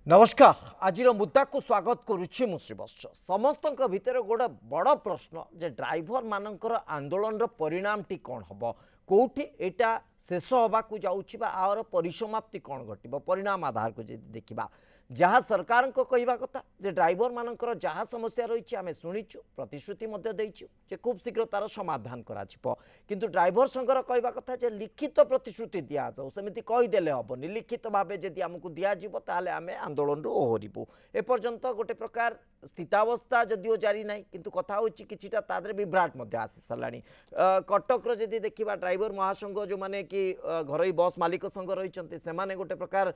नमस्कार आज मुद्दा को स्वागत करुच्ची मुश्रीवत्स समस्त भितर गोटे बड़ प्रश्न जे ड्राइवर मानकर आंदोलन परिणाम टी कौन हम कौटी एटा शेष हवा जाऊँ आर परिसमाप्ति कौन घट परिणाम आधार को देखा जहाँ सरकार को कहवा कथा जे ड्राइवर मानकर जहाँ समस्या रही आम शुणीचु प्रतिश्रुति देचु जे खूब शीघ्र तार समाधान किंतु ड्राइवर संघर कहवा कथा जे लिखित प्रतिश्रुति दि जाऊ सेमती कहीदेले हेनी लिखित भाव जदि आमको दिज्व ताले आम आंदोलन ओहरबू एपर्यंत गोटे प्रकार स्थितावस्था जदिओ जारी ना किंतु कथा होची किछिटा तादरे विभ्राट आसी साराणी कटक जदि देखा ड्राइवर महासंघ जो माने कि घरोई बस मालिक संघ रही से गोटे प्रकार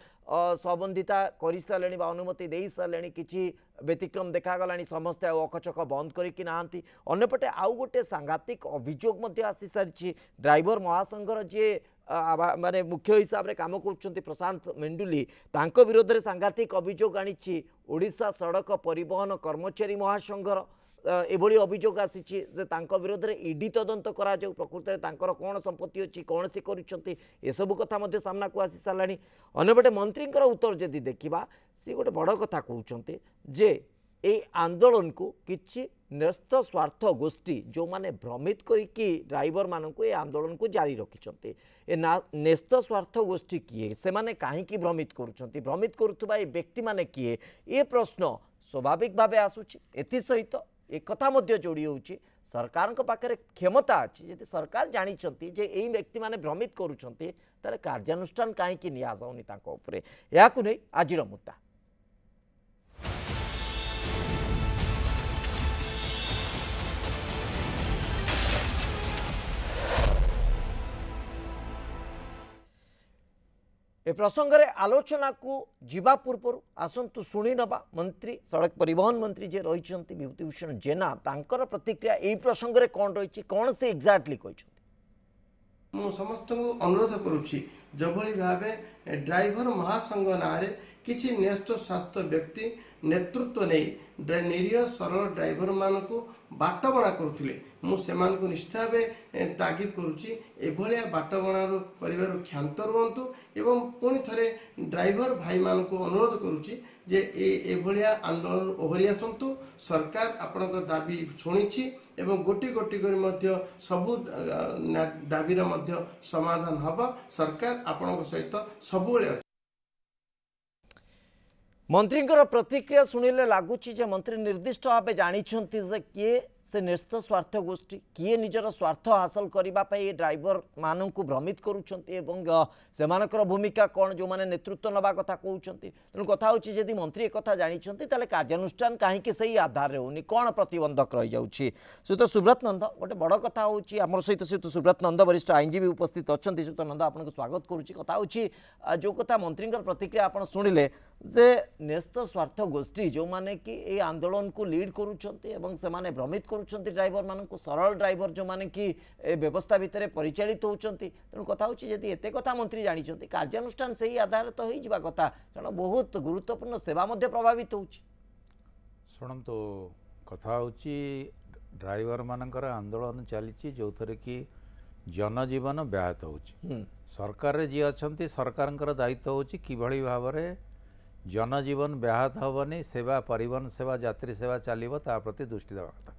संबंधिता कर सारे अनुमति दे सारे कि व्यतिक्रम देखागला समस्ते अकचक बंद करके नहांती अन्यपटे आउ गोटे सांघातिक अभियोग आसी सारी ड्राइवर महासंघर जी माने मुख्य हिसाब से काम कर प्रशांत मेंडुली तांको विरोध में सांघातिक अभियोग आनी ओडिशा सड़क परिवहन कर्मचारी महासंघर एभली अभियोग आसी विरोध में ईडी तदंत करा प्रकृत में कौन संपत्ति अच्छी कौन से करसबू कथा सामना को आसी साराणी अन्यपटे मंत्री उत्तर जदि देखा सी गोटे बड़ कथा कहते जे ए आंदोलन को किछि न्यस्त स्वार्थ गोष्ठी जो माने भ्रमित करिकी ड्राइवर मानक ए आंदोलन को जारी रखिंट ए न्यस्त स्वार्थ गोष्ठी किए से माने कहीं भ्रमित करुँच भ्रमित करुवा ए व्यक्ति माने किए ये प्रश्न स्वाभाविक भाव आसूची एथि सहित एक कथा जोड़ी होची सरकार पाखे क्षमता अच्छी जदि सरकार जानी जे यही व्यक्ति माने भ्रमित करुँच कार्यानुष्ठान कहीं निया जाउनी तांको उपरे याकु नै आजिर मुद्दा। ए प्रसंग में आलोचना को जीवा पूर्व आसतु शुणी नवा मंत्री सड़क परिवहन मंत्री जे रही विभूतिभूषण जेना तांकर प्रतिक्रिया यही प्रसंग में कौन रही कौन से एक्जाक्टली कहते मु समस्त को अनुरोध करुच्ची जो भाव ड्राइवर महासंघ ना किसी न्यस्त स्वास्थ्य व्यक्ति नेतृत्व नहीं निरीह सरल ड्राइवर मान को बाटबणा करुले मुझे निश्चित भाव तागिद करुच्ची एभलिया बाटबणा कर क्षांत रुहतु एवं पुणी थे ड्राइवर भाई मान को अनुरोध करुच्ची जे एभलिया आंदोलन ओहरी आसतु सरकार आपण दाबी शुणी एवं गोटी गोटी कर सबू दाबीर समाधान हम सरकार आपण सहित सब मंत्री प्रतिक्रिया शुणिले लगुच मंत्री निर्दिष्ट भाव जानी किए से न्यस्त स्वार्थ गोष्ठी किए निजर स्वार्थ हासिल करने ड्राइवर मान को भ्रमित कर भूमिका कौन जो मैंने नेतृत्व नवा कथा कहते तेणु कथा होती मंत्री एक जानी कार्यानुष्ठान कहीं से आधार होनी कौन प्रतिबंधक रही जाऊँगी श्रीयुत सुब्रत नंद गोटे बड़ कथा होची आम सहित श्रीयुत सुब्रत नंद वरिष्ठ आईनजीवी उपस्थित अच्छा श्रीयुत नंद आपको स्वागत करुच्ची कथा होची जो कथा मंत्री प्रतिक्रिया आप शुणिले जे न्यस्त स्वार्थ गोष्ठी जो माने कि ये आंदोलन को लीड करुँच से भ्रमित कर ड्राइवर मान को सरल ड्राइवर जो माने कि व्यवस्था भितर परिचालित होती तेणु कथा होती एत कथा मंत्री जानी कार्यानुष्ठान से ही आधार तो हो कथा कारण बहुत गुरुत्वपूर्ण सेवा प्रभावित हो शुणु कथा होची ड्राइवर मानकर आंदोलन चली जो थे कि जनजीवन व्याहत हो सरकार जी अच्छा सरकार दायित्व होची किभली भाव में जनजीवन व्याहत हेनी सेवा परिवहन सेवा यात्री सेवा चलो ता प्रति दृष्टि देवा कथा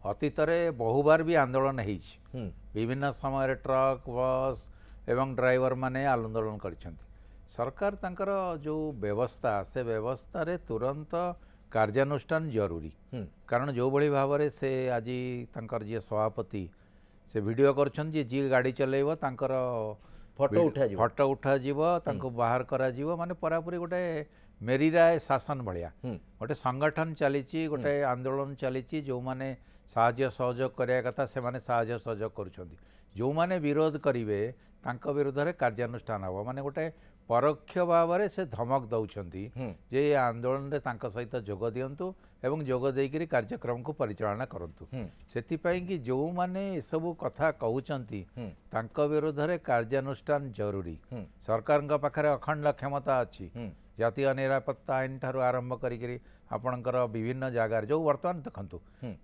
अतीत बहुबार भी आंदोलन हो विभिन्न समय ट्रक बस एवं ड्राइवर माने आंदोलन कर सरकार तांकर जो व्यवस्था से व्यवस्था रे तुरंत कार्यानुष्ठान जरूरी कारण जो भली भाव में से आज तांकर जी सभापति से वीडियो कर जी गाड़ी चलेब तांकर फोटो उठा बाहर करा माने परापुरी गोटे मेरीराय शासन भाया गोटे संगठन चली गोटे आंदोलन चली जो माने साहाय्य सहयोग करने कथा से माने साहाय्य सहयोग कर जो माने विरोध करेंगे विरोध में कार्यानुष्ठान हम माने गोटे परोक्ष भाव में से धमक दौरान जे ये आंदोलन में सहित जोग दिंतु एवं जोग देकर कार्यक्रम को परिचालना करंतु सेतिपाई कि जो माने सबू कथा कहउचंती तांको विरोध में कार्यानुष्ठान जरूरी सरकार पाखरे अखंड क्षमता अच्छी जातीय निरापत्ता आईन ठारू आरंभ करी आपणकर विभिन्न जगार जो वर्तमान देखु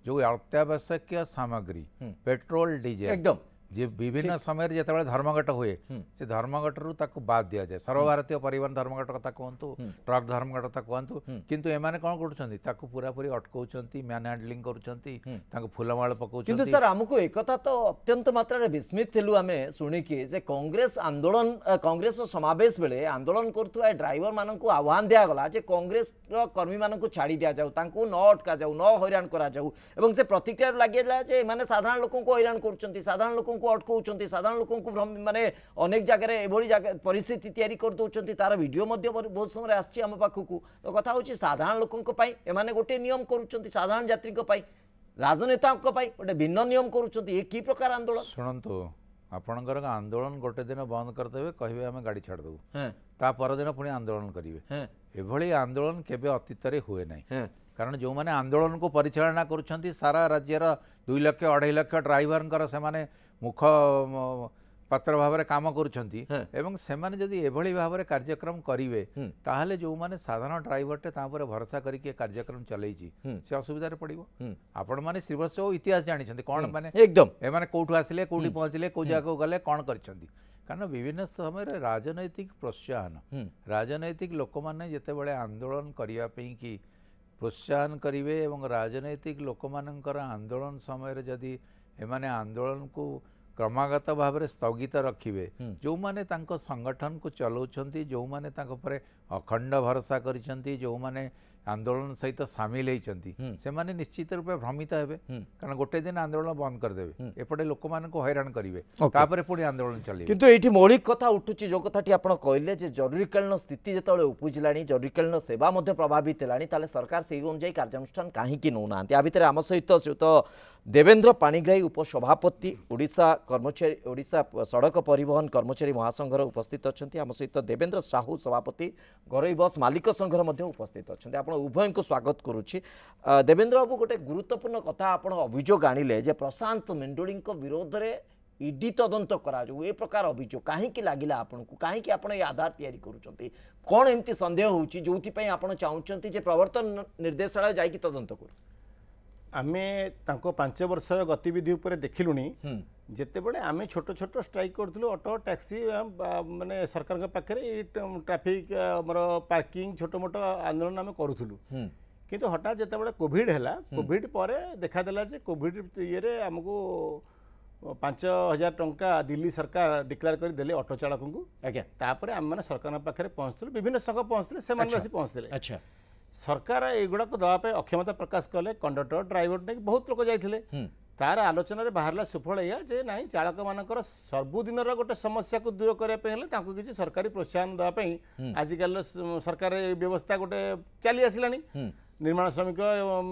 जो अत्यावश्यक सामग्री पेट्रोल डीजेल एकदम जे विभिन्न समय जिते धर्मघट हुए से धर्मघट रु ताको बाद दिया जाए सर्वभारतीय परिवहन धर्मघट कथा कहतु ट्रक धर्मघट कथा कहतु किंतु एमाने कौन कर पूरा पूरी अटकाउछंती मैन हैंडलिंग करूछंती ताको फुलमाळ पकाउछंती। किंतु सर हमको एक कथा तो अत्यंत मात्रा रे विस्मित थिलु आमे सुनिकी जे कांग्रेस आंदोलन कांग्रेस समावेश बेले आंदोलन करथुआ ड्राइवर माननकु आह्वान दिया गला जे कांग्रेस कर्मी माननकु छाड़ी दिया जाऊ तांकु न अटका जाऊ न हैरान करा जाऊ एवं से प्रतिक्रिया लागेला जे माने साधारण लोकन को हैरान करूछंती साधारण लोकन को अटकाउछंती साधारण लोकन को माने अनेक जगह एभली जगह परिस्थिति तैयारी कर दउछंती तार वीडियो मध्ये बहुत समय आछि हम पाखकु तो कथा होछि साधारण लोकन को पई एमाने गोटे नियम करूछंती साधारण यात्री को पई राजनेता गोटे भिन्न नियम करुँच ये की प्रकार आंदोलन शुणु आपणकर आंदोलन गोटे दिन बंद करदे कहे आम गाड़ी छाड़देबू ता परदिन पुणी आंदोलन करेंगे एभली आंदोलन केबे अतीत हुए ना कारण जो मैंने आंदोलन को परिचालना करुँच सारा राज्यर 2 लाख 2.5 लाख ड्राइवर से मुख पात्र भाव में कम करें जदि एभली भाव में कार्यक्रम करेंगे ताहले जो मैंने साधारण ड्राइवरटे भरोसा करके कार्यक्रम चलैछि से असुविधा पड़ो आपण मैंने श्रीवर्ष इतिहास जानी कौन मैंने एकदम एमाने कौटू आसिले कौटी पहुँचले कौ जगह गले कौन करछंती कारण विभिन्न समय राजनैतिक प्रोत्साहन राजनैतिक लोक मैंने जिते बड़े आंदोलन करने कि प्रोत्साहन करेंगे और राजनैतिक लोक मानकर आंदोलन समय जदि एमाने आंदोलन को क्रमागत भाव में स्थगित रखिए जो माने तांको संगठन को चलाउछंती जो माने तांको परे अखंड भरोसा करिसंती जो माने आंदोलन सहित सामिल होती से माने निश्चित रूप भ्रमित हेबे कारण गोटे दिन आंदोलन बंद करदेवे एपटे लोक मानको हैरान करेंगे तापर पुणी आंदोलन चले किंतु एठी मौलिक कथा उठुची जो कथाटी आपण कहले जे जरूरीकालीन स्थिति जेतबेले उपजिलानी जरूरीकालीन सेवा मध्ये प्रभावित हेलानी ताले सरकार सेही अनुसार कार्यानुष्ठान काहेकि नौ नांती आ भितर आम सहित श्रीयुत देवेंद्र पाणिग्राही उपसभापति ओडिशा कर्मचारी ओडिशा सड़क परिवहन कर्मचारी महासंघर उपस्थित अच्छा आम सहित देवेंद्र साहू सभापति घरोई बस मालिक संघर मध्य उपस्थित अच्छा आप उभय को स्वागत करुच्ची देवेंद्र बाबू गोटे गुरुत्वपूर्ण कथा आप अभियोग आनिले जे प्रशांत मेंडोली विरोध में ईडी तदंत करा ए प्रकार अभियोग कहीं लगिला आपन को कहीं आप आधार तैयारी करुँच कौन एमती संदेह होउची जोथि आपण चाहूँगी जे प्रवर्तन निर्देशालय जाइकी तदंत करू आमे तांको 5 वर्ष गतिविधि उपर देखिलुनी जेते बड़े आमे छोट छोट स्ट्राइक करथुलु ऑटो टैक्सी माने सरकार के पाखरे ट्रैफिक हमर पार्किंग छोट मोट आंदोलन आमे करूथुलु किंतु हठात जेते बड़े कोविड हैला कोविड परे देखा देला जे कोविड ये रे हमको 5000 टंका दिल्ली सरकार डिक्लेयर कर देले ऑटो चालक को आज्ञा तापर आम माने सरकार पाखरे पहुंचथुलु विभिन्न संघ पहुंचले से माने आसी पहुंचले अच्छा सरकार एगुड़ाक दवाई अक्षमता प्रकाश कले कंडक्टर ड्राइवर नहीं बहुत लोग जाते तार आलोचन बाहर सुफल या जे ना चालक मानकर सबुदिन गोटे समस्या को दूर करने किसी सरकारी प्रोत्साहन देवाई आजिकल सरकार व्यवस्था गोटे चली आसला निर्माण श्रमिक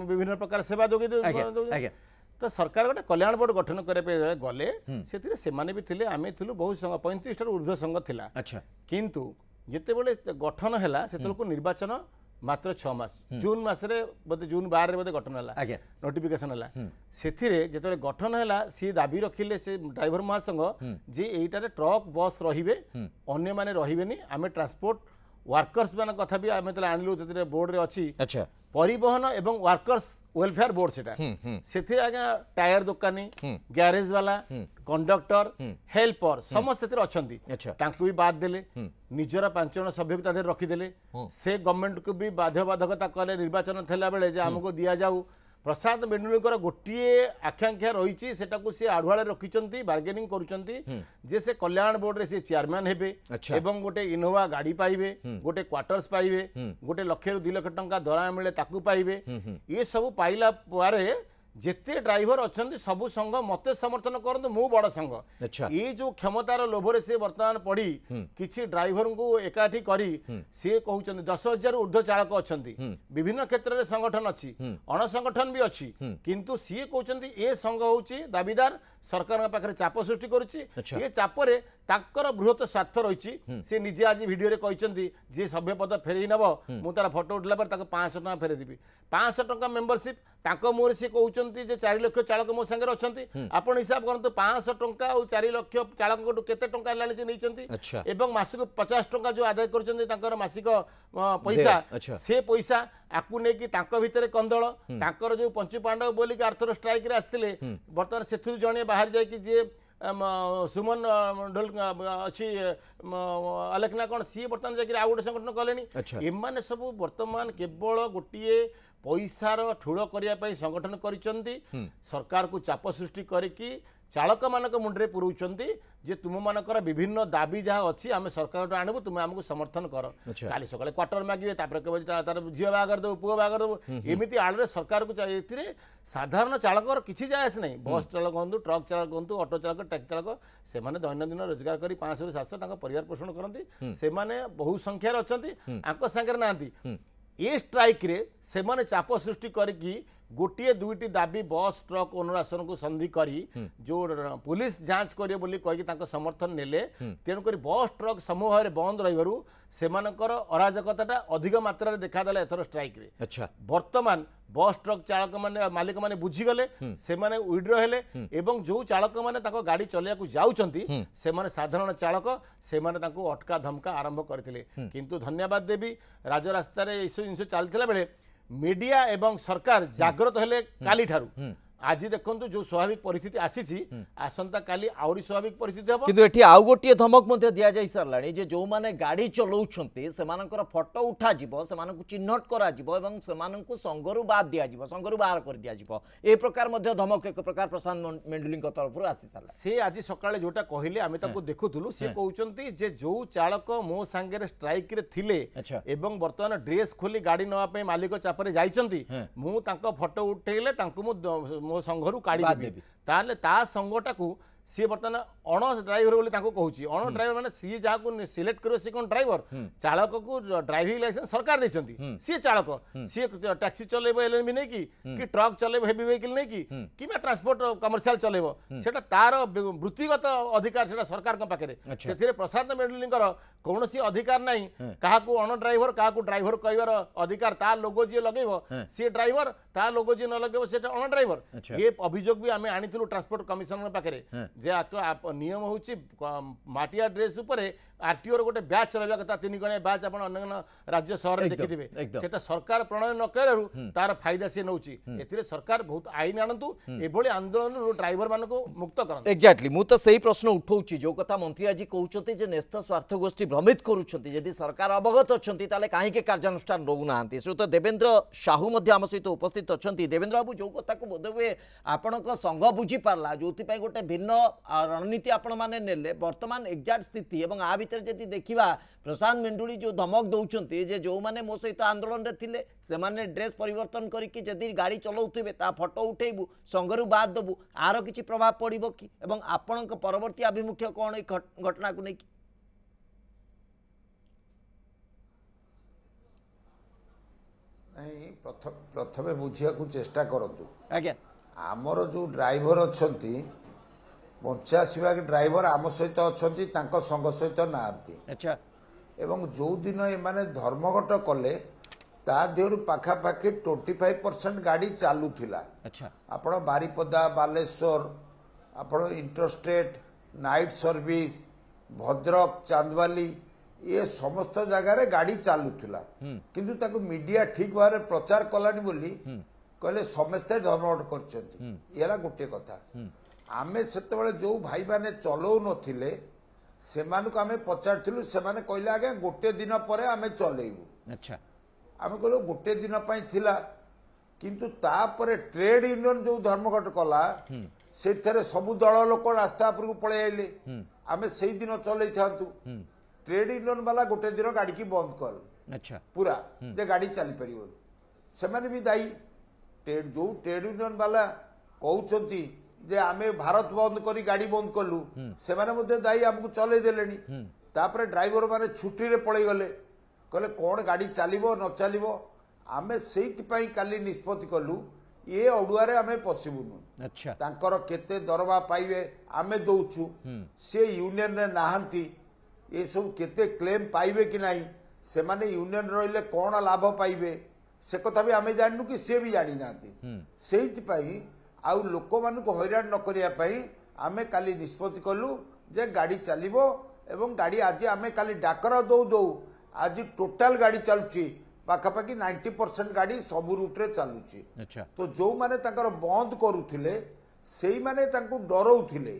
विभिन्न प्रकार सेवा जोगे तो सरकार गोटे कल्याण बोर्ड गठन करने गले से भी थे आम थी बहुत संघ 35 ऊर्ध्व संघ थिला किंतु जितेबले गठन है से निर्वाचन मात्र 6 मास जून मासरे बोधे जून 12 बोधे गठन है नोटिफिकेशन है से गठन है सी दाबी रखिले से ड्राइवर महासंघ जे एटारे ट्रक बस रहिबे अन्य माने रहिबेनी आमे ट्रांसपोर्ट वर्कर्स मान कथा भी आमे तले आनलु तेरे बोर्ड रे अछि अच्छा परिवहन एवं वर्कर्स वेलफेयर बोर्ड से आज्ञा टायर दुकानी गैरेज वाला कंडक्टर हेल्पर समस्त अच्छा भी बाद देले निजर 5 जन सभ्य को रखीदे से गवर्नमेंट को भी बाध्यबाधकता कले निर्वाचन थेला बेले जे हमको दिया जाऊ प्रशांत मेंडुलीकर गोटे आकांक्षा रही सी आढ़ुआ रखी बार्गेनिंग करुँचे से कल्याण बोर्ड रे चेयरमैन हेबे एवं गोटे इनोवा गाड़ी पाइबे गोटे क्वार्टर्स पाइबे गोटे 1 लाख 2 लाख टंका दरा मिले ताकू पाइबे ये सब पाइला पारे जेते ड्राइवर अच्छा सबू संघ मत समर्थन करते मु बड़ संघ ये जो क्षमतार लोभरे से वर्तमान पड़ी किसी ड्राइवर को एकाठी करी सी कहते 10,000 ऊर्ध्व चालक अच्छा विभिन्न क्षेत्र में संगठन अच्छी अणसंगठन भी अच्छी किंतु सी कहते ये संघ हूँ दाबीदार सरकार पाखे चाप सृष्टि करुच्ची ये चापरे ताकर बृहत स्वार्थ रही सी निजे आज भिडियो रे कहते जी सभ्य पद फेरई नब मु तार फोटो उठला पर 500 टका फेरे देवी 500 टका मेंबरशिप ताको मोर सी कहते 4 लाख चालक मो संगे अच्छा आपण हिसाब करते 500 टका और 4 लाख चालक केते टंका लानी से नहीं एवं मासिक 50 टका जो आदाय कर मासिक पैसा से पैसा आकु नहीं कि भितर कंदल जो पंचु पांडव बोलिक आर्थर स्ट्राइक रे आसते बर्तमान से जड़े बाहर जाकि जे सुमन ढोल अच्छी अलेखना कौन सी बर्तमान जाकि आउ गोटे संगठन कले एमाने सब बर्तमान केवल गोटे पैसार ठूल करने संगठन करिसेंती सरकार को चाप सृष्टि करिकी चालक मानक मुंडे पुरौंट जे तुम मानकर विभिन्न दाबी जहाँ अच्छी आम सरकार आणबू तुम आमको समर्थन कर काली सकाଳେ क्वार्टर मागे तार झील बागर देव पुओ बागर देव एमती आड़े सरकार को साधारण चालक किसी जाए आस ना बस चालक हूँ ट्रक चालक हूँ ऑटो चालक टैक्सी चालक से दैनंदिन रोजगार कर 500 ରୁ 700 परिवार पोषण करती से बहु संख्यार अच्छा सांगे ना ए स्ट्राइक रे से माने चाप सृष्टि करके गोटे दुईटी दाबी बस ट्रक ओनर आसन को संधि करी जो पुलिस जांच करियो बोली कहि तांको समर्थन नेले तेणु करी बस ट्रक समूह भाव बंद रहिबारु सेमानकर अराजकताटा अधिक मात्रा रे देखा देला एथर स्ट्राइक रे अच्छा वर्तमान बस ट्रक चालक माने मालिक माने बुझीगले से माने विड्रो हेले एवं जो चालक माने ताको गाड़ी चलिया को जाउचंती से माने साधारण चालक से माने ताको अटका धमका आरंभ करथिले किंतु धन्यवाद देवी राजरास्ता रे इस जिनस चलथिला बेले मीडिया एवं सरकार जागृत हेले काली ठारू आज देखो जो स्वाभाविक परिस्थिति आसी आसंता काली आउरी स्वाभाविक परिस्थिति हम किंतु एठी आउ गोटे धमक मध्य दिया जाई सरलाणी जे जो माने गाड़ी चलाउछंती सेमानकर फोटो उठा जिवो सेमानकु चिन्हट करा जिवो एवं सेमानकु संगरु बाद दिया जिवो संगरु बाहर कर दिया जिवो ए प्रकार मध्य धमक एक प्रकार प्रशांत मेंडुलिंग तरफ आसी सरला से आज सकाळे जोटा कहिले आमे ताको देखुथुलु से कहउचंती जे जो चालक मो सांगे स्ट्राइक रे थिले एवं वर्तमान ड्रेस खोली गाड़ी नवा पे मालिक चापरे जाइचंती मु तांको फोटो उठेले तांको मो संघरू काढ़ी देबी ताले ता संघटा को सी बर्तमान अण ड्राइवर बोली कहूँ अण ड्राइवर मैंने सी जहाँ सिलेक्ट कर सी कौन ड्राइवर चालक को ड्राइविंग लाइसेंस सरकार देते सी चालक सी टैक्सी चलेब एलएनबी नहीं कि ट्रक चलेब हेवी व्हीकल नहीं कि ट्रांसपोर्ट कमर्शियल चलेब सेटा तार वृत्तिगत अधिकार सेटा सरकार पाखे से प्रशांत मेंडुलींकर कौन अधिकार ना क्या अण ड्राइवर क्या ड्राइवर कहवर अधिकार ता लोगो जी लगे सी ड्राइवर ता लोगो जी न लगे से अण ड्राइवर ये अभियोग भी आम आनी ट्रांसपोर्ट कमिशनर पाखे जे नियम हूँ माटिया ड्रेस उपरे आरटीओ गोटे बैच रहा कथा 3 गणिया बैच आप राज्य सहर में देखिथे सेटा सरकार प्रणयन न करू तार फायदा सी नौची एथिरे सरकार बहुत आईन आणतु एभली आंदोलन ड्राइवर मान को मुक्त करन एक्जेक्टली मु तो सही प्रश्न उठाउची जो कथा मंत्री आज कहउछते जे न्यस्त स्वार्थ गोष्ठी भ्रमित करूछंती यदि सरकार अवगत अछंती ताले काहे के कार्यानुष्ठान रहू नांती सो तो देवेंद्र साहू मध्य आम सहित उपस्थित अछंती देवेंद्र बाबू जो कथा को बोधवे आपनक संघ बुझी पारला जोति पय गोटे भिन्न रणनीति आपण माने नेले वर्तमान एक्जेक्ट स्थिति एवं आ भीतर जदि देखिबा प्रशांत मेंडुली जो धमक दउछंती जे जो माने मो सहित आंदोलन रे थिले से माने ड्रेस परिवर्तन करिकि जदि गाड़ी चलाउथिबे ता फोटो उठेबू संगरु बाद दबू आरो किछि प्रभाव पड़िबो कि एवं आपनक परवर्ती अभिमुख्य कोन ए घटना को नै नहीं प्रथमे बुझिया को चेष्टा करतु आज्ञा आमर जो ड्राइवर अच्छंती 85 ड्राइवर आम सहित अच्छा संघ सहित नाती अच्छा एवं जो दिन एमाने धर्मघट कले ता देहरु पाखापाखि 25% गाड़ी चालुथिला अच्छा आपण बारिपदा बालेश्वर आपण interstate night service Bhadrak Chandwali ये समस्त जगार गाड़ी चालुथिला किंतु ताको मीडिया ठीक भाव प्रचार कलानी बोली कहले समस्ते धर्मघट करछंती एला गोटे कथा आमे सेतेबेले जो भाई माने चलौ नथिले सेमानकु आमे पचारथिलु सेमाने कहले आगे गोटे दिन परे आमे चलेइबु अच्छा आमे कहलो गोटे दिन पई थिला किंतु तापरे ट्रेड यूनियन जो धर्मघट कला सेथरे सब दल लोक रास्ता पर पळे आइले आमे सेही दिन चलै थांतु ट्रेड यूनियन वाला गोटे दिन गाड़ी की बंद कर अच्छा पूरा जे गाड़ी चली परिबो सेमाने भी दाई जो ट्रेड यूनियन वाला कहउचंती जे आमे भारत बंद करी गाड़ी बंद कलु से दायी आमको चले देलेनी तापरे ड्राइवर माने छुट्टी रे पड़े गले कहले कौन गाड़ी चलिबो न चलिबो आमे सेइतपई काली निष्पत्ति कलु ये अडुआरे आमे पसिबुनु अच्छा तांकर केते दरबा पाइबे आमे दउछु से यूनियन रे नाहंती ये सब केते क्लेम पाइबे कि नाही से माने यूनियन रहिले कौन लाभ पाइबे से कथा भी आमे जाननु कि से भी जानि नांती सेइतपई आउ लोक मान को हैरान न करिया पई आमे काली निष्पत्ति कलु जे गाड़ी चलिबो एवं गाड़ी आज आमे काली डाकर दौ दौ आज टोटाल गाड़ी चलुची पाखापाखि 90% गाड़ी सब रूट रे चलुची अच्छा तो जो माने तांकर बंद करूथिले सेई माने तांको डरौथिले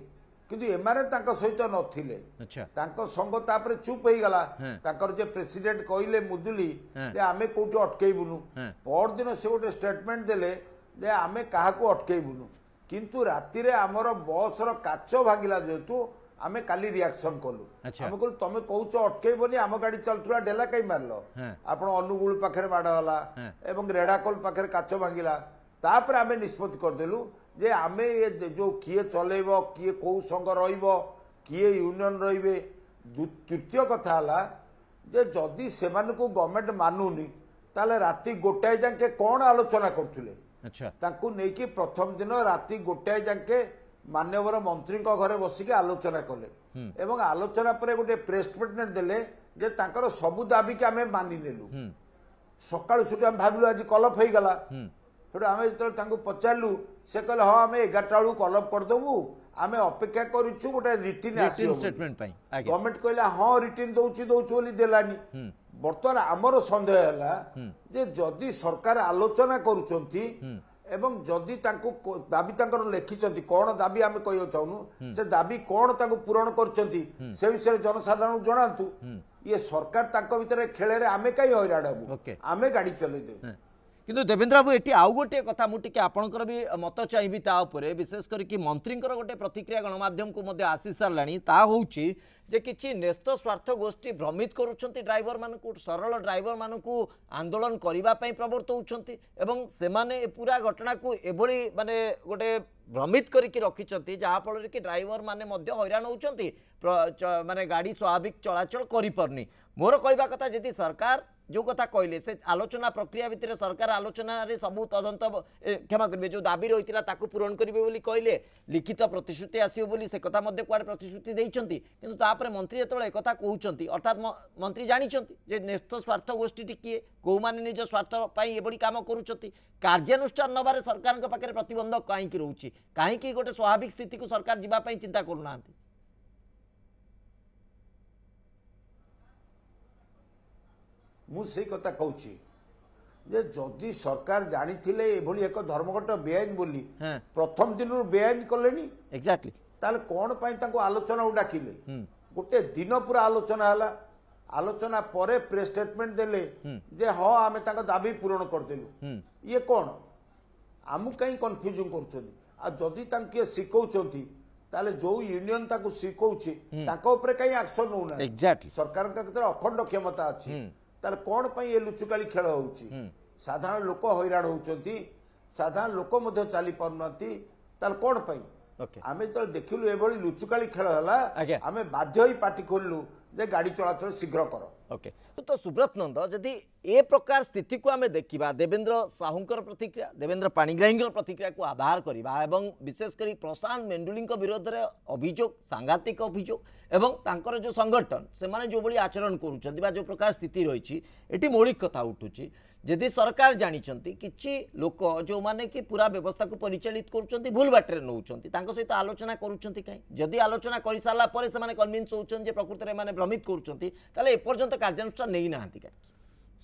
किंतु एमाने तांको सहित नथिले अच्छा तांको संग तापरे चुप होई गला हाँ। तांकर जे प्रेसिडेंट कहले मुदुली हाँ। जे आमे कोठी अटकेइबुनु हाँ। पर दिन से गोटे स्टेटमेंट देले जे आमे काहाको अटकेइबुनु किंतु राति रे हमर बस रो काच भागिला जेतु आमे काली रिएक्शन कलु अच्छा। आमे कहलु तमे कहूच अटकेइबनी आम गाड़ी चलतुला डेला कई मारलो हाँ। आपण अनुगुल पाखरे माड होला हाँ। एवं रेडाकोल पाखरे काच भागिला तापर आमे निष्पत्ति करदेलु जे आमे ये जो किए चलेबो किए को संग रहिबो किए यूनियन रहिबे तृतीय कथा हला जे जदि सेमानकु गवर्नमेंट मानुनी ताले राति गोटाए जाके कोन आलोचना करथुले अच्छा तांकु नेकी प्रथम दिन राति गोटाए जाके मान्यवर मंत्री घरे बसिके आलोचना कले एवं आलोचना पर गोटे प्रेस स्टेटमेंट देले जे तांकर सबु दाबी के आमे मानि नेलु सकाळु सुटी हम भाबिलु आज कलप होई गला सेठु आमे जतल तांकु पचारलु से कहले हां आमे 11 टा बेलु कलप कर देबु आमे अपेक्षा करिछु गोटे रिटिन आसीयो स्टेटमेंट पाई आगे गवर्नमेंट कहला हां रिटिन दउची बोली देलानी बर्तमान आमर संदेह है जे जदि सरकार आलोचना करुचंती एवं जदि तांको दाबी तांकर लिखिचंती कोन दाबी आमे कहियो चाहनु से दाबी कोन तांको पूरण करचंती से विषय जनसाधारण जणांतु ये सरकार तांको भितरे खेले रे आमे काई हैरान हबु ओके। आमे गाड़ी चले देबु किंतु देवेंद्र बाबू एटी आउ गोटे कथा मुझे आपणकर भी मत चाहिए ता उपरे विशेष करके मंत्री गोटे प्रतिक्रिया गणमाध्यम को मध्य आसी साराणी ता होउची जे किछि न्यस्त स्वार्थ गोष्ठी भ्रमित करुछंती ड्राइवर मानकु सरल ड्राइवर मानकु आंदोलन करिबा पई प्रवर्तौछंती एवं सेमाने पूरा घटना को एभली माने गोटे भ्रमित करिकि रखिछंती जहा फल कि ड्राइवर माने मध्य हैरान होउछंती माने गाड़ी स्वाभाविक चलाचल करि परनी मोर कहबा कथा जदि सरकार जो कथा कहले से आलोचना प्रक्रिया भितर सरकार आलोचना रे सबु तदंत क्षमा करिवे जो दाबी रहितिला ताकू पूरण करिवे बोली कहले लिखित प्रतिश्रुति आसीबो बोली से कथा मध्ये कुआडे प्रतिश्रुति दैछंती किंतु तापरे मंत्री जतले कथा कहउछंती अर्थात मंत्री जानिछंती जे न्यस्त स्वार्थ गोष्ठी किए को माने निज स्वार्थ पई एबडी काम करूछंती कार्यानुष्ठान नबारे सरकार के पाखरे प्रतिबंधक काहे कि रहउची काहे कि गोटे स्वाभाविक स्थिति को सरकार जिबा पई चिंता करूनांती मुझे कथा कहूँ जे जदि सरकार जानी एभली एक धर्मघट बेआईन बोली हाँ। प्रथम दिन बेआईन कले एक्जाक्टली ताले कौन पाई तांको आलोचना डाकिले गोटे दिन पूरा आलोचना हला आलोचना परे प्रेस स्टेटमेंट देले जे हाँ आमे तांको दाबी पूरण करदेलु ये कौन आमु कहीं कन्फ्यूजन करूछन आ जदि तांके सिखौछंती ताले जो यूनियन ताको सिखौछि ताको ऊपर कहीं एक्शन होना एक्जाक्टली सरकार का केते अखंड क्षमता अछि ताले कौन पाई ये लुचुकाली खेल होउछि साधारण लोक हैरान होउछंती साधारण लोक मध्य चली पारुनाती ताले कौन पाई ओके आमे तो देखिलु एभली लुचुकाली खेल हला आज्ञा। आमे बाध्य होई पार्टी खोललु जे गाड़ी चलाचल शीघ्र करो ओके तो सुब्रत नंद जदि ए प्रकार स्थिति को आमे देखिबा देवेंद्र साहूंकर प्रतिक्रिया देवेंद्र पाणिग्राहींकर प्रतिक्रिया को आधार करिबा एवं विशेष करी प्रशांत मेंडुलिंक विरोध रे अभियोग सांघातिक अभियोग एवं तांकर जो संगठन से माने जो बड़ी आचरण करूछंती बा जो प्रकार स्थिति रहिछि एटी मौलिक कथा उठुछि जदि सरकार जानिछंती किछि लोक जो माने कि पूरा व्यवस्था को परिचालित करूछंती भूल बाटरे नउछंती तांको सहित आलोचना करूछंती काई जदि आलोचना करि साला परे से माने कन्विन्स होउछन जे प्रकृति रे माने भ्रमित करूछंती ताले ए पर्यंत कार्यानुष्ठान नै नाहंती काई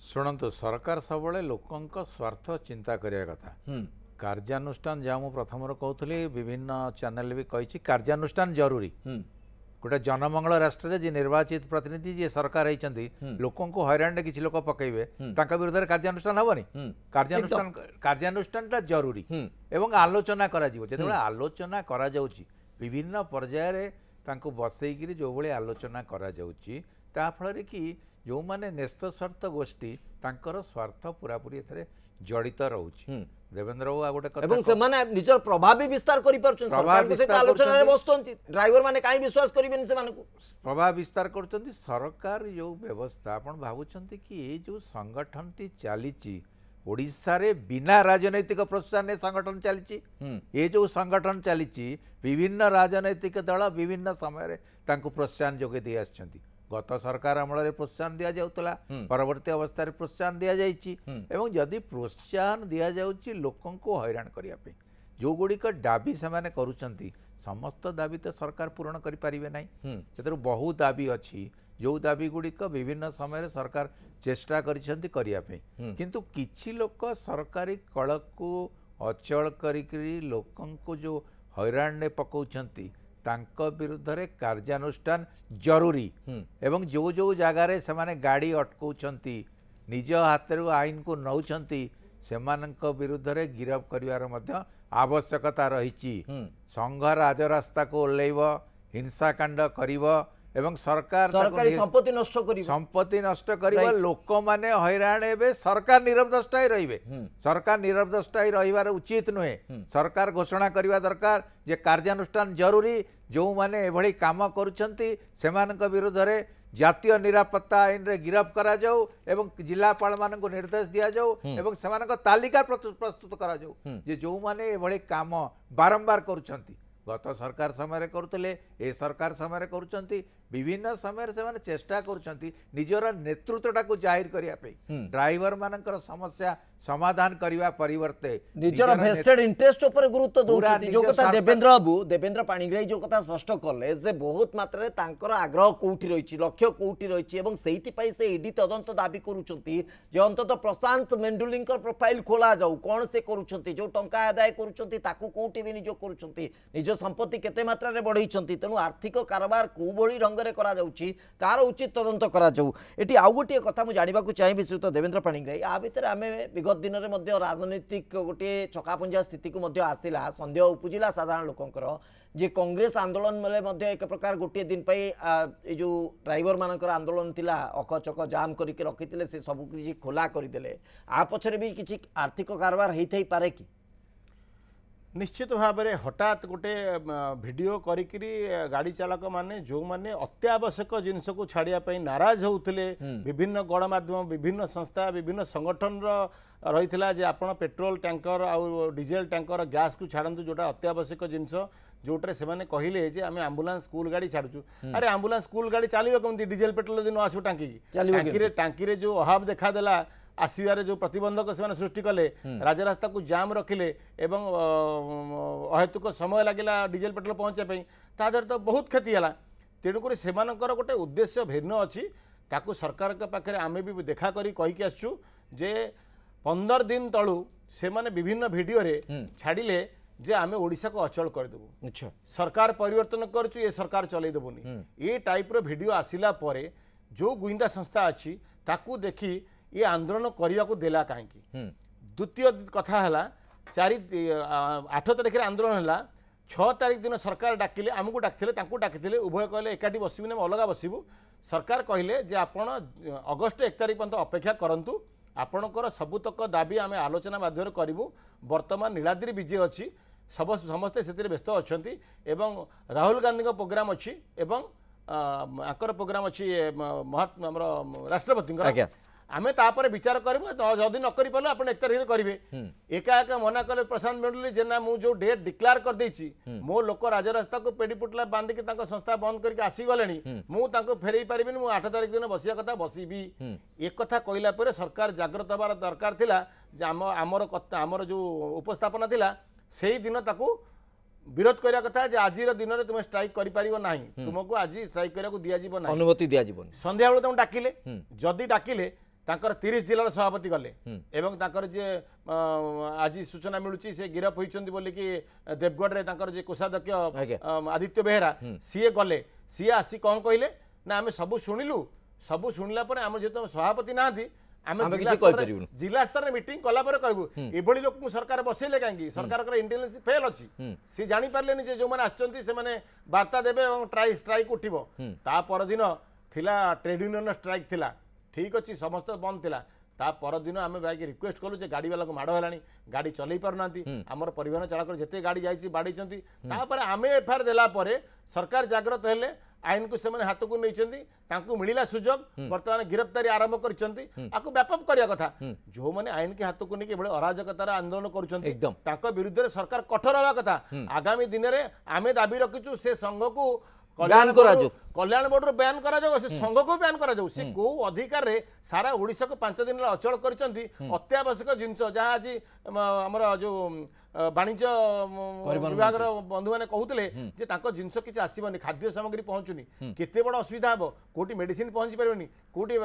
शुणु सरकार सब लोक स्वार्थ चिंता करिया कथा कार्यानुष्ठान जहाँ मुझे प्रथम कहूली विभिन्न चैनल भी कही कार्यानुष्ठान जरूरी गोटे जनमंगल राष्ट्र जी निर्वाचित प्रतिनिधि जी सरकार होती लोक हैरान किसी लोक पकड़े विरुद्ध में कार्यानुष्ठान हेनी कार्यानुष्ठान जरूरी एवं आलोचना जो आलोचना करा विभिन्न पर्यायर बसईकि जो भाई आलोचना करा फल कि जो माने न्यस्त स्वार्थ गोष्ठी तांकर स्वार्थ पूरापूरी एथरे जड़ित रोचे देवेंद्र बाबू गोटे एवं से माने निजर प्रभाव भी विस्तार करि परछन सरकार के सहित आलोचना रे बसतंती ड्राइवर माने काई विश्वास करिबेन से मानको प्रभाव विस्तार करछंती सरकार जो व्यवस्था आपण भाबुछंती कि ए जो संगठनटी चालीची ओडिसा रे बिना राजनैतिक प्रोत्साहन ने संगठन चली ये जो संगठन चली विभिन्न राजनैतिक दल विभिन्न समय प्रोत्साहन जोगे दी आछंती गत सरकार अमल प्रोत्साहन दि जाउतला परवर्ती अवस्था प्रोत्साहन दि जाइछि एवं जदि प्रोत्साहन दि जाउछि लोकन को हैरान करिया पे जो गुड़िक दाबी से माने करूछंती समस्त दाबी तो सरकार पूरण करि परिबे नै एतरो बहु दाबी अछि जो दाबी गुड़िक विभिन्न समय सरकार चेष्टा करिसेंती करिया पे किंतु किछि लोक सरकारी कल को अचल करी लोकन को जो हैरान ने पकाउछंती तांको विरुद्ध रे कार्यानुष्ठान जरूरी एवं जो जो जगार से माने गाड़ी अटकाउछंती निज हाथ आईन को नौछंती सेमानक विरुद्ध रे गिरफ करिवार मध्य आवश्यकता रही संघ राजरास्ता को ओल्लैब हिंसाकांड करिव एवं सरकार संपत्ति नष्ट करिव लोक माने हैरान हेबे सरकार निरवदष्टा ही रहिबे सरकार निरवदष्टा ही रहिबार उचित नुहे सरकार घोषणा करिवा दरकार जे कार्यानुष्ठान जरूरी जो माने एभली काम करूछंती सेमानक विरुद्ध रे जातीय निरापत्ता आईन रे गिरफ करा जाऊ एवं जिलापाल मान को निर्देश दिया जाऊ एवं सेमानक तालिका प्रस्तुत करा जाऊ जे जो माने एभली काम बारंबार करूछंती गत सरकार समय करुले ए सरकार समय करुचंती विभिन्न समय से चेष्टा करुचंती निजर नेतृत्वटा को जाहिर करने ड्राइवर मानकर समस्या समाधान करने परिवर्ते निजर वेस्टेड इंटरेस्ट ऊपर गुरुत्व दौरान जो कथा देवेंद्र बाबू देवेंद्र पाणिग्राही जो कथा स्पष्ट कले जे बहुत मात्रा तांकर आग्रह कोठी रही लक्ष्य कोठी रही एवं सेहिति से ईडी तदंत दाबी करुचंती जे अंतत प्रशांत मेंडुलिंकर प्रोफाइल खोला जाऊ कौन से करुचंती जो टंका आदाय करुचंती ताकू कोठी विनियोग करुचंती निज संपत्ति केते मात्रा रे बढ़ाइचंती तेणु आर्थिक कारोबार को भली ढंग रे करा जाउची तार उचित तदंत करा जाऊ एटी आउ गोटे कथा मु जानिबा को चाहि श्रीयुत देवेंद्र पाणिग्राही आ भितर आमे विगत दिन रे मध्य राजनीतिक गोटे चकापुंजा स्थिति को मध्य आसिला संदेह उपजिला साधारण लोकंकर जे कांग्रेस आंदोलन मेले मध्य एक प्रकार गोटे दिन पे ए जो ड्राइवर मानकर आंदोलन थिला अकचक जाम करके रखिथिले से सब किछि खोला करदेले आ पछरे भी किछि आर्थिक कारोबार हेइ थई पारे कि निश्चित भाव में हठात गोटे वीडियो करी गाड़ी चालक माने जो माने अत्यावश्यक जिनस को छाड़िया नाराज होते विभिन्न गणमाध्यम विभिन्न संस्था विभिन्न संगठन रही जे आपण पेट्रोल टैंकर आउ डीजेल टैंकर गैस को छाड़ू जोटा अत्यावश्यक जिनस जोटे से कहले जे आम आम्बुलांस स्कूल गाड़ी छाड़ू अरे आम्बुलांस स्कूल गाड़ी चलो कमी डीजेल पेट्रोल दिन आसो टांकी टांकी जो अभाव देखादेला आसबार जो प्रतिबंधक से सृष्टि कले राजरास्ता को जाम रखिले एवं अहेतुक समय लगिला डीजेल पेट्रोल पहुँचापी ताद्वारा तो बहुत क्षति है तेणुक से गोटे उद्देश्य भिन्न अच्छी ताकू सरकार के पाखे आम भी देखा करी आसचु जे 15 दिन तलू से माने विभिन्न वीडियो रे छाड़िले जे आमे ओडिशा को अचल करदेबू सरकार परिवर्तन करूँ ये सरकार चलईदेबुनी ये टाइप रो वीडियो आसिला परे जो गुइंदा संस्था अच्छी ताकू देखी ये आंदोलन करने को देला कहीं द्वितीय कथा है 8 तारिख आंदोलन है 6 तारिख दिन सरकार डाकिले आमको डाकिले उभय कहले एकाठी बसबू ना अलग बसबू सरकार कहले जे आपण अगस्ट 1 तारिख पर्यंत अपेक्षा करंतु आपणकर सबुतक दाबी आम आलोचना माध्यम करूँ बर्तमान नीलाद्री विजय अच्छी समस्ते से व्यस्त अच्छा राहुल गांधी प्रोग्राम अच्छी आकर प्रोग्राम अच्छी महात्मा राष्ट्रपति आमे तापर विचार करूँ जदि न कर पारे आप 1 तारिख करेंगे एका एका मना कले प्रशांत मेंडुली जेना मु जो डेट डिक्लेयर कर देछि मो लोक राजरास्ता को पेड़ी पुटला बांधिक संस्था बंद करके आसीगले मुझे फेरई पारि मु 8 तारिख दिन बसिया कथा बसबी एक कथा कहला पर सरकार जागृत हबार दरकार थिला जे आमर जो उपस्थापना थिला सेही दिन ताकू विरोध करिया कथा जे आज दिन में तुम स्ट्राइक करि परिबो नाही तुमको आज स्ट्राइक करिया को दिया जीवो नाही अनुमति दिया जीवो संध्या बेले तुम डाकिले जदि डाकिले तांकर 30 जिलार सभापति गले एवं तांकर जे आज सूचना मिलुची से गिरफ होइचंदी बोली कि देवगढ़ रे तांकर जे कोषाध्यक्ष आदित्य बेहेरा सीए गले सीए आसी कौन कहले ना आमे सब शुणिला पर आम जेतो सभापति नांती जिला स्तर में मीटिंग कला कहबू एभली लोक सरकार बसैले कहीं सरकार इंटेलिजेंस फेल अच्छी सी जानी पारे जो मैंने आसचंती से माने वार्ता देवे और स्ट्राइक उठिबो ता परदिन थिला ट्रेड यूनियन स्ट्राइक थिला ठीक अच्छी समस्त बंद थिला ता परदिन आम भाई रिक्वेस्ट कलु जे गाड़ी वाला को माड़ है गाड़ी चलई पारना आमर परिवहन चालक जिते गाड़ी जाइए बाड़े आम एफआईआर देला परे सरकार जागृत हेले आईन को सेमाने हाथ को नहीं मिला सुजोग बर्तमान गिरफ्तारी आरंभ कर व्यापक करने कथा जो मैंने आईन के हाथ को नहीं अराजकतार आंदोलन कर विरुद्ध सरकार कठोर हवा कथा आगामी दिन में आम दाबी रखीचु से संघ को ବ୍ୟାନ୍ କରାଯାଉ। कल्याण बोर्ड बैन करा जाऊ से संघ को बैन करा जाऊ से को अधिकार रे सारा ओडिशा को 5 दिन अचल करचंती अत्यावश्यक जिंस जहाँ आज हमर जो वाणिज्य विभाग बंधु मैंने कहते जे तांको जिंस किसी आसबनी खाद्य सामग्री पहुँचुनी केते बड़ असुविधा हम कोटी मेडिसिन पहुँची पारबनी कोटी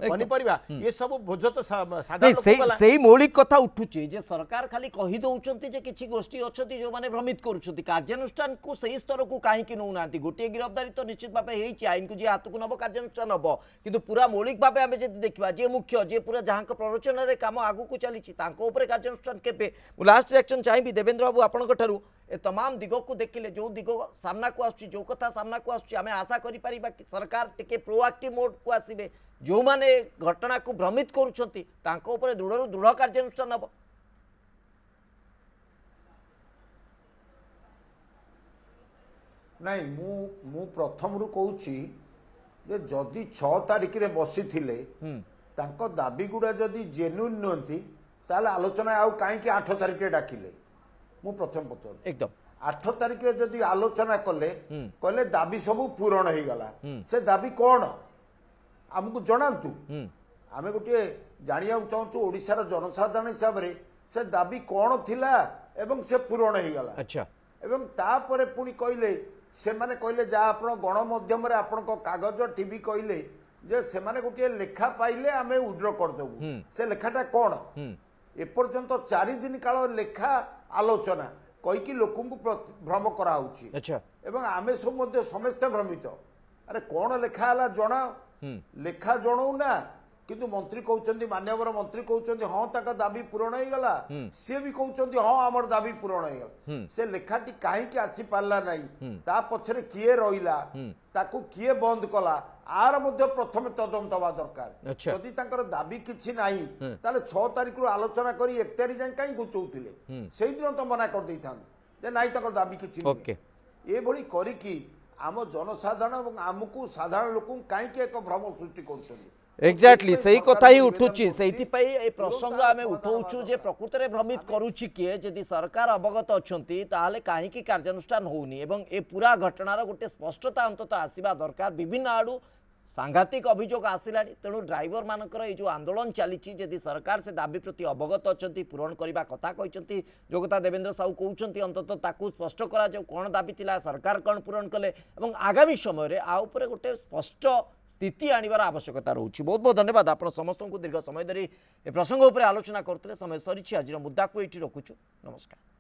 पनीपरिया ये सब बोझ तो से मौलिक कथा उठुची जे सरकार खाली कही दउचंती जे किछि गोष्ठी अछंती जो माने भ्रमित करूछंती कार्यानुष्ठान को सही स्तर को काहे कि नउ नांती गोटे गिरफ्तारी तो निश्चित भाव होइछि आईन को जे हाथ को नब कार्यानुष्ठान हबो किंतु पूरा मौलिक भाव आमे जे देखिबा जे मुख्य जे पूरा जहां के प्ररोचन रे काम आगु को चलीछि तांको ऊपर कार्यानुष्ठान केबे लास्ट रिएक्शन चाहिए देवेंद्र बाबू आपनक ठारू ए तमाम दिग को देखिले जो दिग सामना को आसुची जो कथा सामना को आसुची आमे आशा करि परिबा कि सरकार टिके प्रोएक्टिव मोड को आसीबे जो माने घटना को भ्रमित करूछंती तांको ऊपर दृढ़ दृढ़ कार्यानुष्ठान हबो। नहीं मु प्रथम रु कहूची जे जदि 6 तारिख रे बसी थिले तांको दाबी गुडा जदि जेन्युइन नहंती ताले आलोचना आउ काहे कि 8 तारिख रे डाकिले मु प्रथम पचर एकदम 8 तारिख रे जदि आलोचना कले कहले दाबी सब पूरण हो गला से दाबी कोन हमकु जणांतु आमे गोटे जानिया चाहूँ ओडिशार जनसाधारण हिसाब रे से दाबी कोन थिला एवं से पूरण हो गला अच्छा एवं तापरे पुणी कहले से माने कहले जा आपण गणमाध्यम रे आपण कागज टीवी कहले जे से माने गोटे लेखा पाइले आमे उड्र कर देबु से लेखाटा कोन एपर्यंत 4 दिन काल लेखा आलोचना कई कि लोक भ्रम करा होउची अच्छा एवं आमे सब मध्य समस्त भ्रमित अरे कोन लेखा हला जणा लेखा जणौ ना किंतु मंत्री कहउचंदी मान्यवर मंत्री कहउचंदी हां ताका दाबी पूर्ण हो गला से भी कहउचंदी हां हमर दाबी पूर्ण हो गला से लेखाटी काहे कि आसी पारला नाही ता पछरे किए रहिला ताकू किए बंद कला आर मध्य प्रथम तदंत हवा दरकार जदि तांकर दाबी किछि नाही ताले 6 तारिख रु आलोचना करी 1 तारिख जाय काई गुचौतिले सेहि दिन तो मना कर दैथान जे नाही तांकर दाबी किछि ओके ए भली करी कि आम जनसाधारण एवं आमको साधारण लोक काहे कि एक भ्रम सृष्टि करछन्ती एक्जाक्टली सही कथा ही उठुची से प्रसंग आम उठाऊँ जे प्रकृत में भ्रमित करुच्ची किए जदि सरकार अवगत अच्छी ताहले कहीं कार्यानुष्ठान होनी एवं ए पूरा घटनार गोटे स्पष्टता अंतत आसवा दरकार विभिन्न आड़ू सांघातिक अभियोग आसला तेणु ड्राइवर मानकर ये जो आंदोलन चली जदि सरकार से दाबी प्रति अवगत अच्छा पूरण करने कथा कहते जो कथा देवेंद्र साहू कहते अंतत ताकू स्पष्ट करा कौन दाबी थिला सरकार कौन पूरण कले और आगामी समय आ उपरे गोटे स्पष्ट स्थिति आनिबार आवश्यकता रोची। बहुत बहुत धन्यवाद आप समस्त को दीर्घ समय धरी ए प्रसंग उपर आलोचना करते समय सरी आज मुद्दा को ये रखुचु। नमस्कार।